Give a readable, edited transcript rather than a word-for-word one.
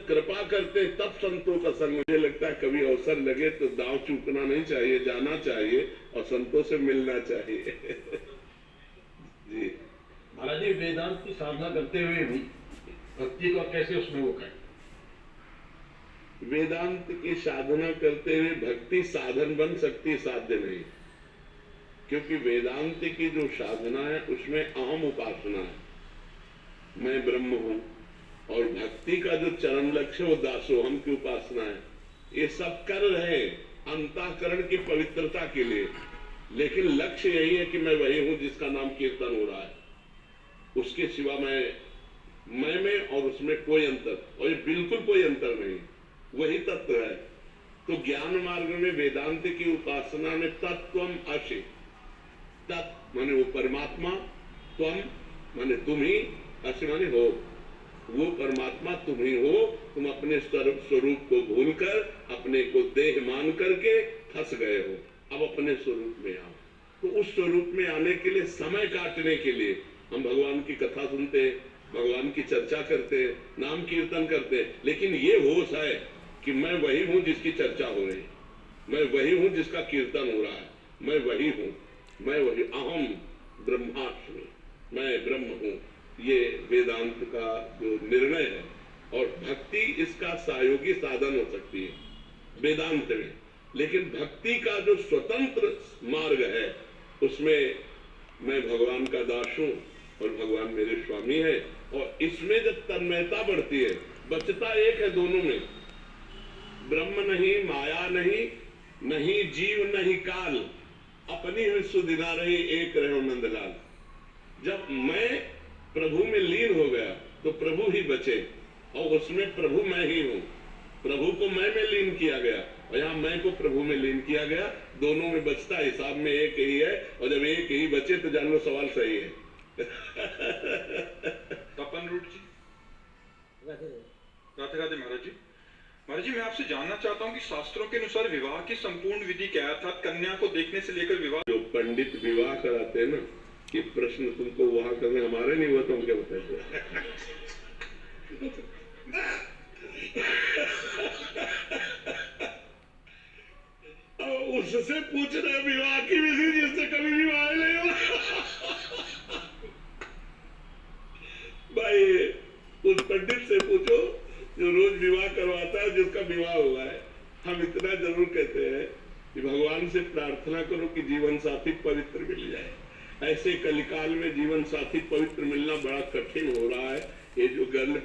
जब कृपा करते तब संतों का संग। मुझे लगता है कभी अवसर लगे तो दांव चूकना नहीं चाहिए, जाना चाहिए और संतों से मिलना चाहिए। जी महाराज जी, वेदांत की साधना करते हुए भी भक्ति को कैसे उसमें वो करें? वेदांत की साधना करते हुए भक्ति साधन बन सकती, साध्य नहीं। क्योंकि वेदांत की जो साधना है उसमें अहम उपासना है, मैं ब्रह्म हूं, और भक्ति का जो चरम लक्ष्य वो दासोहम की उपासना है। ये सब कर रहे अंतःकरण की पवित्रता के लिए, लेकिन लक्ष्य यही है कि मैं वही हूं जिसका नाम कीर्तन हो रहा है। उसके सिवा मैं में और उसमें कोई अंतर, और ये बिल्कुल कोई अंतर नहीं, वही तत्व है। तो ज्ञान मार्ग में वेदांत की उपासना में तत्वम अशि, तत् माने वो परमात्मा, त्वम माने तुम ही, अशि माने हो, वो परमात्मा तुम ही हो। तुम अपने स्वरूप को भूलकर अपने को देह मान करके फंस गए हो, अब अपने स्वरूप में आओ। तो उस स्वरूप में आने के लिए, समय काटने के लिए हम भगवान की कथा सुनते हैं, भगवान की चर्चा करते हैं, नाम कीर्तन करते हैं, लेकिन ये होश है कि मैं वही हूं जिसकी चर्चा हो रही है, मैं वही हूं जिसका कीर्तन हो रहा है, मैं वही हूं, मैं वही, अहम ब्रह्मास्मि, मैं ब्रह्म हूं। ये वेदांत का जो निर्णय है, और भक्ति इसका सहयोगी साधन हो सकती है वेदांत में। लेकिन भक्ति का जो स्वतंत्र मार्ग है उसमें मैं भगवान का दास हूं और भगवान मेरे स्वामी है, और इसमें जब तन्मयता बढ़ती है, बचता एक है दोनों में, ब्रह्म नहीं, माया नहीं, नहीं जीव नहीं काल, अपनी हुई सुधिना रही एक रहो नंदलाल। जब मैं प्रभु में लीन हो गया तो प्रभु ही बचे, और उसमें प्रभु मैं ही हूं। प्रभु को मैं में लीन किया गया और यहाँ मैं को प्रभु में लीन किया गया, दोनों में बचता हिसाब में एक ही है, और जब एक ही बचे तो जान लो सवाल सही है। तपन रूट जी, राधे राधे महाराज जी। महाराज जी, मैं आपसे जानना चाहता हूँ कि शास्त्रों के अनुसार विवाह की संपूर्ण विधि क्या है, अर्थात कन्या को देखने से लेकर विवाह। जो पंडित विवाह कराते हैं ना, कि प्रश्न तुमको वहां करने हमारे नहीं हुआ तो हम क्या बताते। उससे पूछ रहे विवाह की विधि जिससे कभी विवाह नहीं हुआ। भाई उस पंडित से पूछो जो रोज विवाह करवाता है, जिसका विवाह हुआ है। हम इतना जरूर कहते हैं कि भगवान से प्रार्थना करो कि जीवन साथी पवित्र मिल जाए। ऐसे कलिकाल में जीवन साथी पवित्र मिलना बड़ा कठिन हो रहा है। ये जो गर्ल